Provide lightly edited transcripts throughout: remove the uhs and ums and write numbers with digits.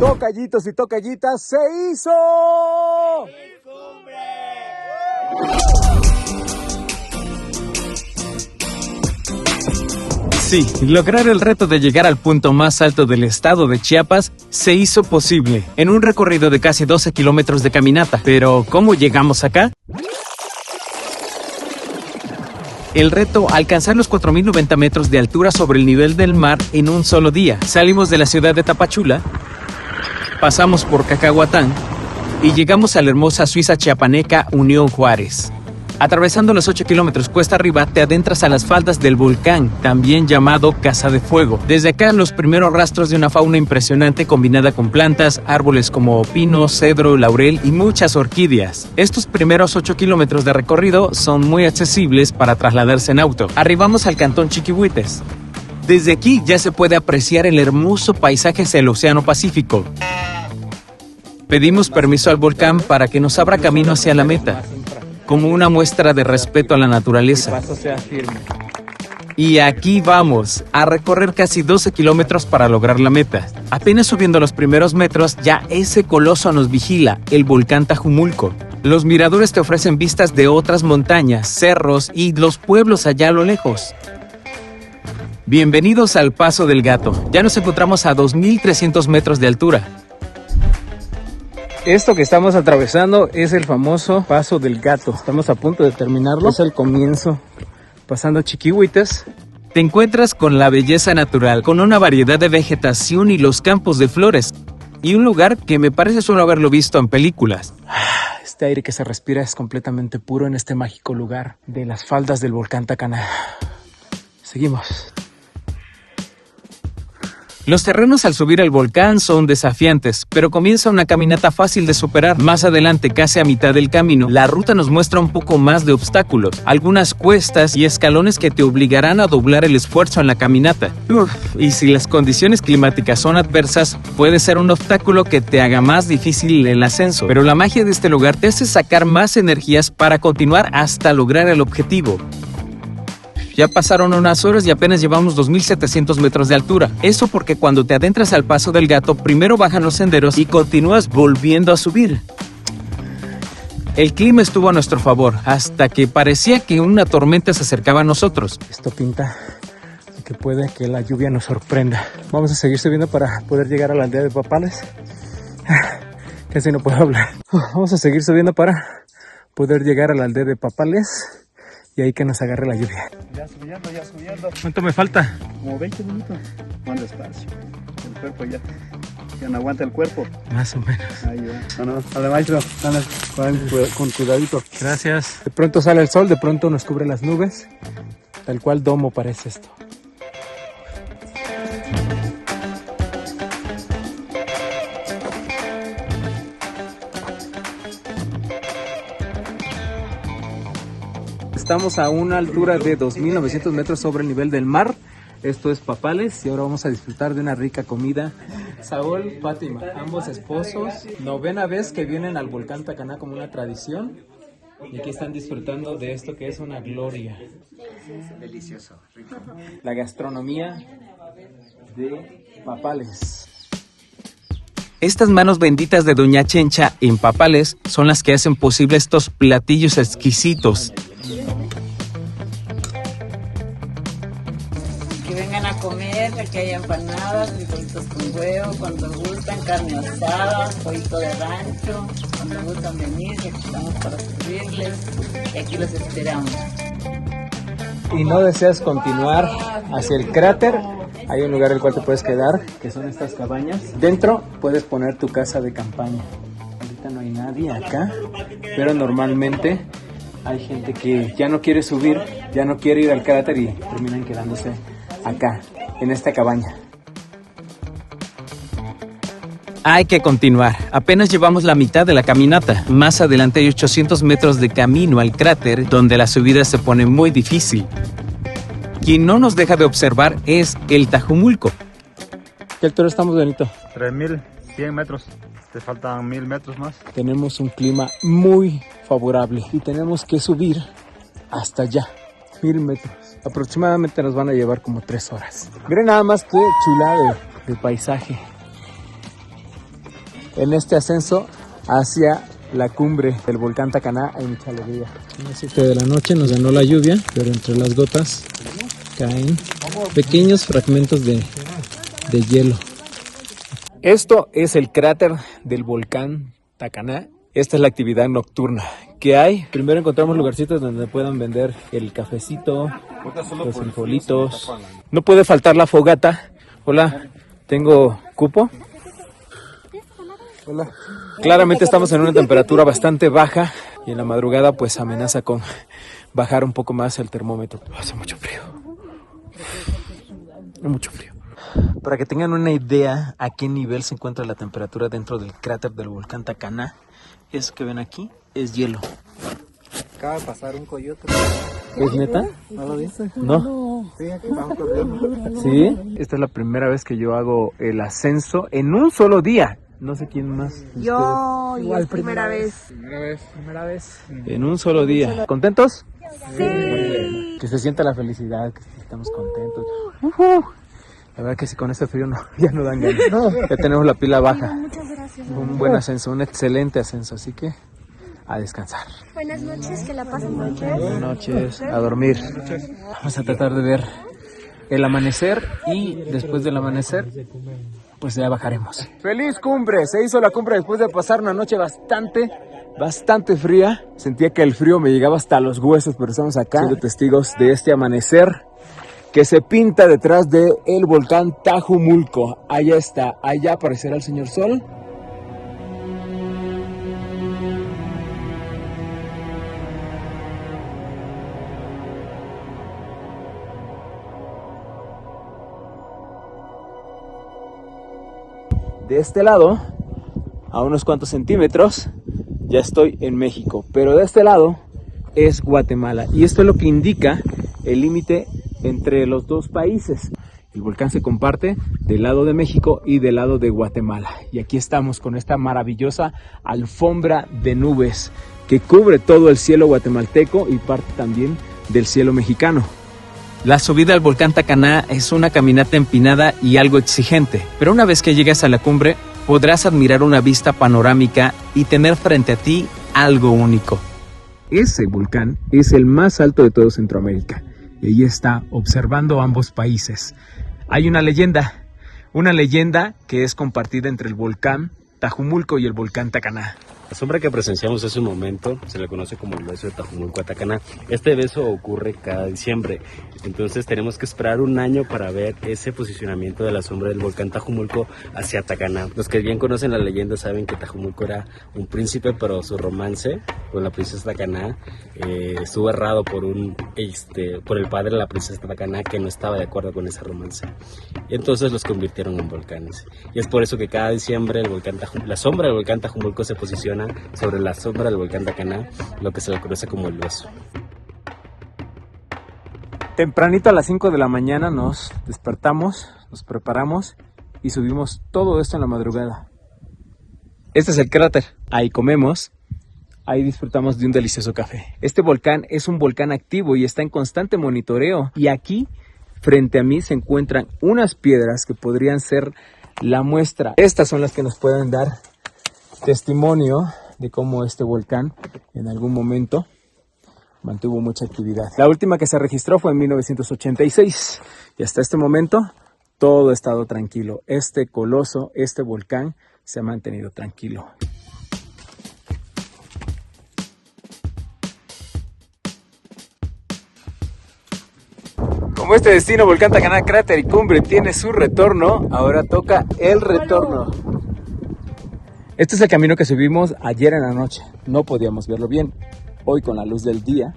Tocayitos y tocayitas, ¡se hizo! Sí, lograr el reto de llegar al punto más alto del estado de Chiapas se hizo posible en un recorrido de casi 12 kilómetros de caminata. Pero, ¿cómo llegamos acá? El reto, alcanzar los 4.090 metros de altura sobre el nivel del mar en un solo día. Salimos de la ciudad de Tapachula, pasamos por Cacahuatán y llegamos a la hermosa Suiza chiapaneca Unión Juárez. Atravesando los 8 kilómetros cuesta arriba, te adentras a las faldas del volcán, también llamado Casa de Fuego. Desde acá, los primeros rastros de una fauna impresionante combinada con plantas, árboles como pino, cedro, laurel y muchas orquídeas. Estos primeros 8 kilómetros de recorrido son muy accesibles para trasladarse en auto. Arribamos al cantón Chiquihuites. Desde aquí ya se puede apreciar el hermoso paisaje hacia el Océano Pacífico. Pedimos permiso al volcán para que nos abra camino hacia la meta, como una muestra de respeto a la naturaleza. Y aquí vamos, a recorrer casi 12 kilómetros para lograr la meta. Apenas subiendo los primeros metros, ya ese coloso nos vigila, el volcán Tajumulco. Los miradores te ofrecen vistas de otras montañas, cerros y los pueblos allá a lo lejos. Bienvenidos al Paso del Gato. Ya nos encontramos a 2.300 metros de altura. Esto que estamos atravesando es el famoso Paso del Gato. Estamos a punto de terminarlo. Es el comienzo, pasando Chiquihuites. Te encuentras con la belleza natural, con una variedad de vegetación y los campos de flores. Y un lugar que me parece solo haberlo visto en películas. Este aire que se respira es completamente puro en este mágico lugar de las faldas del volcán Tacaná. Seguimos. Los terrenos al subir al volcán son desafiantes, pero comienza una caminata fácil de superar. Más adelante, casi a mitad del camino, la ruta nos muestra un poco más de obstáculos, algunas cuestas y escalones que te obligarán a doblar el esfuerzo en la caminata. Y si las condiciones climáticas son adversas, puede ser un obstáculo que te haga más difícil el ascenso. Pero la magia de este lugar te hace sacar más energías para continuar hasta lograr el objetivo. Ya pasaron unas horas y apenas llevamos 2.700 metros de altura. Eso porque cuando te adentras al Paso del Gato, primero bajan los senderos y continúas volviendo a subir. El clima estuvo a nuestro favor, hasta que parecía que una tormenta se acercaba a nosotros. Esto pinta que puede que la lluvia nos sorprenda. Vamos a seguir subiendo para poder llegar a la aldea de Papales. Casi no puedo hablar. Vamos a seguir subiendo para poder llegar a la aldea de Papales. Y ahí que nos agarre la lluvia. Ya subiendo. ¿Cuánto me falta? Como 20 minutos. Más despacio. El cuerpo ya no aguanta el cuerpo. Más o menos. Ahí va. No, dale maestro. Dale, con cuidadito. Gracias. De pronto sale el sol, de pronto nos cubre las nubes. Tal cual domo parece esto. Estamos a una altura de 2.900 metros sobre el nivel del mar. Esto es Papales y ahora vamos a disfrutar de una rica comida. Saúl, Fátima, ambos esposos, 9ª vez que vienen al volcán Tacaná como una tradición. Y aquí están disfrutando de esto que es una gloria. Delicioso, rico. La gastronomía de Papales. Estas manos benditas de Doña Chencha en Papales son las que hacen posible estos platillos exquisitos. Que vengan a comer, aquí hay empanadas, frijolitos con huevo, cuando gustan, carne asada, pollito de rancho, cuando gustan venir, aquí estamos para servirles y aquí los esperamos. Y no deseas continuar hacia el cráter, hay un lugar en el cual te puedes quedar, que son estas cabañas. Dentro puedes poner tu casa de campaña. Ahorita no hay nadie acá, pero normalmente hay gente que ya no quiere subir, ya no quiere ir al cráter y terminan quedándose acá, en esta cabaña. Hay que continuar. Apenas llevamos la mitad de la caminata. Más adelante hay 800 metros de camino al cráter, donde la subida se pone muy difícil. Quien no nos deja de observar es el Tajumulco. ¿Qué altura estamos, Benito? 3.100 metros. Te faltan 1.000 metros más. Tenemos un clima muy favorable y tenemos que subir hasta allá, 1.000 metros. Aproximadamente nos van a llevar como 3 horas. Miren nada más qué chulada de paisaje. en este ascenso hacia la cumbre del volcán Tacaná. Hay mucha alegría. A las 7 de la noche nos ganó la lluvia, pero entre las gotas caen pequeños fragmentos de hielo. Esto es el cráter del volcán Tacaná. Esta es la actividad nocturna que hay. Primero encontramos lugarcitos donde puedan vender el cafecito, los frijolitos. No puede faltar la fogata. Hola, ¿tengo cupo? Hola. Claramente estamos en una temperatura bastante baja y en la madrugada pues amenaza con bajar un poco más el termómetro. Hace mucho frío. Mucho frío. Para que tengan una idea a qué nivel se encuentra la temperatura dentro del cráter del volcán Tacaná, eso que ven aquí es hielo. Acaba de pasar un coyote. ¿Es neta? ¿No lo viste? No. Sí, aquí vamos corriendo. ¿Sí? Esta es la primera vez que yo hago el ascenso en un solo día. No sé quién más. Yo, Igual, es primera vez. Primera vez. En un solo día. ¿Contentos? Sí. Que se sienta la felicidad, que estamos contentos. La verdad que si con este frío no, ya no dan ganas. Ya tenemos la pila baja. Muchas gracias. Un buen ascenso, un excelente ascenso, así que a descansar. Buenas noches, que la pasen mucho. Buenas noches, a dormir. Vamos a tratar de ver el amanecer y después del amanecer pues ya bajaremos. ¡Feliz cumbre! Se hizo la cumbre después de pasar una noche bastante fría. Sentía que el frío me llegaba hasta los huesos, pero estamos acá siendo testigos de este amanecer que se pinta detrás del volcán Tajumulco. Allá está, allá aparecerá el señor Sol. De este lado, a unos cuantos centímetros, ya estoy en México, pero de este lado es Guatemala, y esto es lo que indica el límite entre los dos países. El volcán se comparte del lado de México y del lado de Guatemala, y aquí estamos con esta maravillosa alfombra de nubes que cubre todo el cielo guatemalteco y parte también del cielo mexicano. La subida al volcán Tacaná es una caminata empinada y algo exigente, pero una vez que llegas a la cumbre, podrás admirar una vista panorámica y tener frente a ti algo único. Ese volcán es el más alto de todo Centroamérica, y ahí está, observando ambos países. Hay una leyenda que es compartida entre el volcán Tajumulco y el volcán Tacaná. La sombra que presenciamos hace un momento se le conoce como el beso de Tajumulco a Tacaná. Este beso ocurre cada diciembre, entonces tenemos que esperar un año para ver ese posicionamiento de la sombra del volcán Tajumulco hacia Tacaná. Los que bien conocen la leyenda saben que Tajumulco era un príncipe, pero su romance con la princesa Tacaná estuvo errado por el padre de la princesa Tacaná, que no estaba de acuerdo con ese romance. Y entonces los convirtieron en volcanes. Y es por eso que cada diciembre la sombra del volcán Tajumulco se posiciona sobre la sombra del volcán Tacaná, lo que se le conoce como el beso. Tempranito a las 5 de la mañana nos despertamos, nos preparamos y subimos todo esto en la madrugada. Este es el cráter. Ahí comemos, ahí disfrutamos de un delicioso café. Este volcán es un volcán activo y está en constante monitoreo. Y aquí, frente a mí, se encuentran unas piedras que podrían ser la muestra. Estas son las que nos pueden dar testimonio de cómo este volcán en algún momento mantuvo mucha actividad. La última que se registró fue en 1986 y hasta este momento todo ha estado tranquilo. Este coloso, este volcán se ha mantenido tranquilo. Como este destino, volcán Tacaná, cráter y cumbre, tiene su retorno, ahora toca el retorno. Este es el camino que subimos ayer en la noche. No podíamos verlo bien. Hoy, con la luz del día,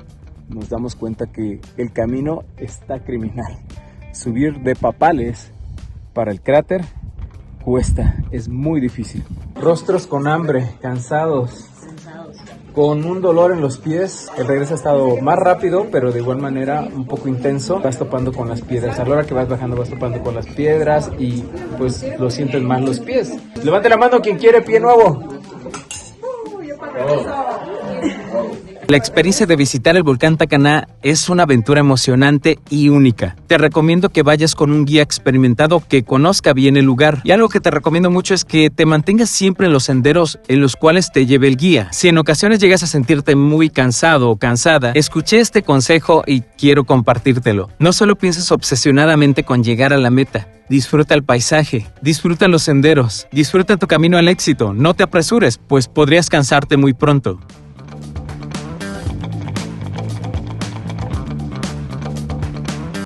nos damos cuenta que el camino está criminal. Subir de Papales para el cráter cuesta, es muy difícil. Rostros con hambre, cansados, con un dolor en los pies. El regreso ha estado más rápido, pero de igual manera un poco intenso. Vas topando con las piedras. A la hora que vas bajando vas topando con las piedras y pues lo sientes más los pies. Levante la mano quien quiere pie nuevo. La experiencia de visitar el volcán Tacaná es una aventura emocionante y única. Te recomiendo que vayas con un guía experimentado que conozca bien el lugar. Y algo que te recomiendo mucho es que te mantengas siempre en los senderos en los cuales te lleve el guía. Si en ocasiones llegas a sentirte muy cansado o cansada, escuché este consejo y quiero compartírtelo. No solo pienses obsesionadamente con llegar a la meta. Disfruta el paisaje, disfruta los senderos, disfruta tu camino al éxito. No te apresures, pues podrías cansarte muy pronto.